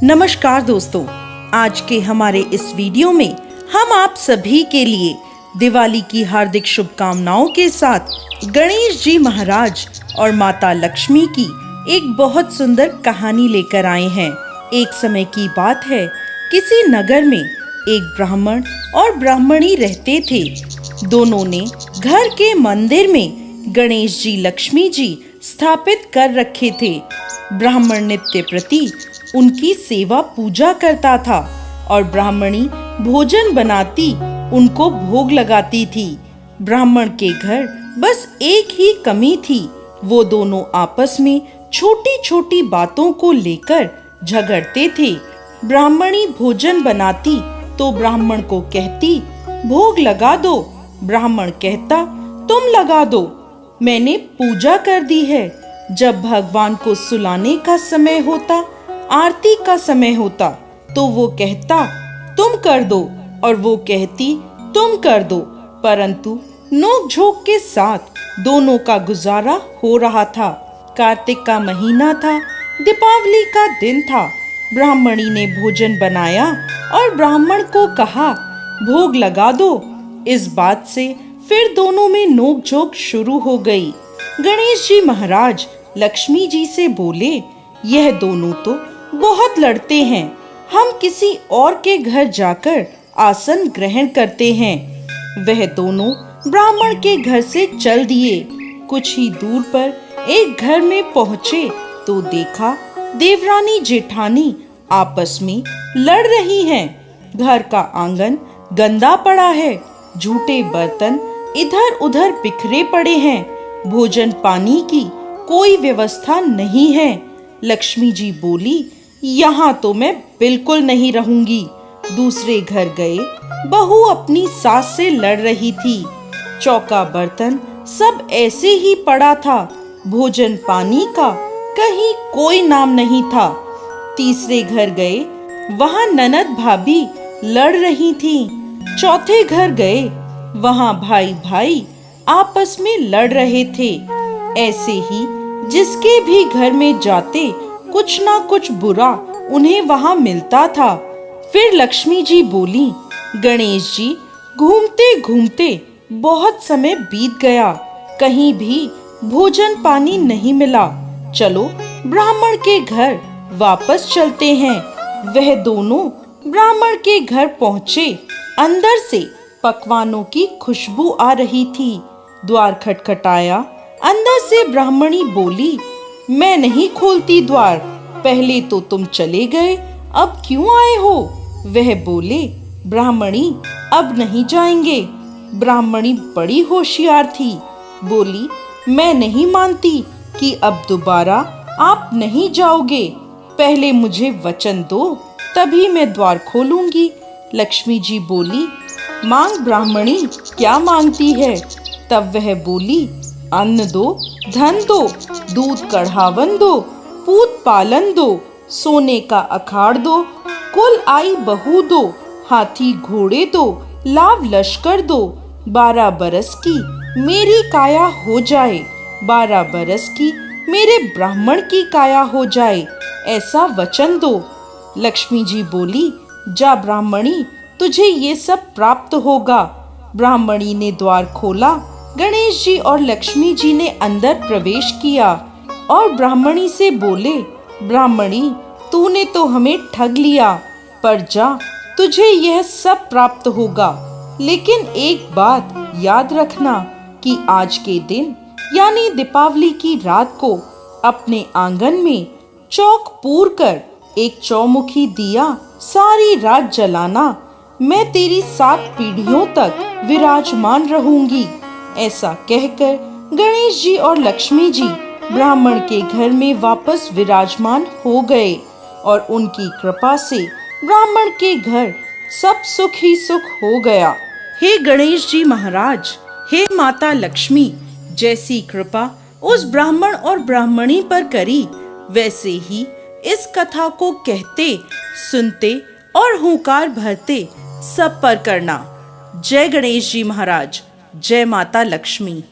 नमस्कार दोस्तों, आज के हमारे इस वीडियो में हम आप सभी के लिए दिवाली की हार्दिक शुभकामनाओं के साथ गणेश जी महाराज और माता लक्ष्मी की एक बहुत सुंदर कहानी लेकर आए हैं। एक समय की बात है, किसी नगर में एक ब्राह्मण और ब्राह्मणी रहते थे। दोनों ने घर के मंदिर में गणेश जी लक्ष्मी जी स्थापित कर रखे थे। ब्राह्मण नित्य प्रति उनकी सेवा पूजा करता था और ब्राह्मणी भोजन बनाती उनको भोग लगाती थी। ब्राह्मण के घर बस एक ही कमी थी, वो दोनों आपस में छोटी छोटी बातों को लेकर झगड़ते थे। ब्राह्मणी भोजन बनाती तो ब्राह्मण को कहती, भोग लगा दो। ब्राह्मण कहता, तुम लगा दो, मैंने पूजा कर दी है। जब भगवान को सुलाने का समय होता, आरती का समय होता, तो वो कहता तुम कर दो और वो कहती तुम कर दो। परंतु नोक झोंक के साथ दोनों का गुजारा हो रहा था। कार्तिक का महीना था, दीपावली का दिन था। ब्राह्मणी ने भोजन बनाया और ब्राह्मण को कहा, भोग लगा दो। इस बात से फिर दोनों में नोक झोंक शुरू हो गई। गणेश जी महाराज लक्ष्मी जी से बोले, यह दोनों तो बहुत लड़ते हैं, हम किसी और के घर जाकर आसन ग्रहण करते हैं। वह दोनों ब्राह्मण के घर से चल दिए। कुछ ही दूर पर एक घर में पहुँचे तो देखा देवरानी जेठानी आपस में लड़ रही हैं। घर का आंगन गंदा पड़ा है, झूठे बर्तन इधर उधर बिखरे पड़े हैं, भोजन पानी की कोई व्यवस्था नहीं है। लक्ष्मी जी बोली, यहाँ तो मैं बिल्कुल नहीं रहूंगी। दूसरे घर गए, बहू अपनी सास से लड़ रही थी। चौका बर्तन सब ऐसे ही पड़ा था, भोजन पानी का कहीं कोई नाम नहीं था। तीसरे घर गए, वहाँ ननद भाभी लड़ रही थी। चौथे घर गए, वहाँ भाई भाई आपस में लड़ रहे थे। ऐसे ही जिसके भी घर में जाते कुछ ना कुछ बुरा उन्हें वहाँ मिलता था। फिर लक्ष्मी जी बोली, गणेश जी, घूमते घूमते बहुत समय बीत गया, कहीं भी भोजन पानी नहीं मिला। चलो ब्राह्मण के घर वापस चलते हैं। वह दोनों ब्राह्मण के घर पहुँचे। अंदर से पकवानों की खुशबू आ रही थी। द्वार खटखटाया। अंदर से ब्राह्मणी बोली, मैं नहीं खोलती द्वार, पहले तो तुम चले गए, अब क्यों आए हो? वह बोले, ब्राह्मणी, अब नहीं जाएंगे। ब्राह्मणी बड़ी होशियार थी, बोली, मैं नहीं मानती कि अब दोबारा आप नहीं जाओगे। पहले मुझे वचन दो, तभी मैं द्वार खोलूंगी। लक्ष्मी जी बोली, मांग ब्राह्मणी, क्या मांगती है? तब वह बोली, अन्न दो, धन दो, दूध कढ़ावन दो, पूत पालन दो, सोने का अखाड़ दो, कुल आई बहू दो, हाथी घोड़े दो, लाव लश्कर दो। 12 बरस की मेरी काया हो जाए, 12 बरस की मेरे ब्राह्मण की काया हो जाए, ऐसा वचन दो। लक्ष्मी जी बोली, जा ब्राह्मणी, तुझे ये सब प्राप्त होगा। ब्राह्मणी ने द्वार खोला। गणेश जी और लक्ष्मी जी ने अंदर प्रवेश किया और ब्राह्मणी से बोले, ब्राह्मणी, तूने तो हमें ठग लिया, पर जा, तुझे यह सब प्राप्त होगा। लेकिन एक बात याद रखना कि आज के दिन यानी दीपावली की रात को अपने आंगन में चौक पूर कर एक चौमुखी दिया सारी रात जलाना। मैं तेरी 7 पीढ़ियों तक विराजमान रहूंगी। ऐसा कहकर गणेश जी और लक्ष्मी जी ब्राह्मण के घर में वापस विराजमान हो गए और उनकी कृपा से ब्राह्मण के घर सब सुख ही सुख हो गया। हे गणेश जी महाराज, हे माता लक्ष्मी, जैसी कृपा उस ब्राह्मण और ब्राह्मणी पर करी, वैसे ही इस कथा को कहते, सुनते और हुंकार भरते सब पर करना। जय गणेश जी महाराज, जय माता लक्ष्मी।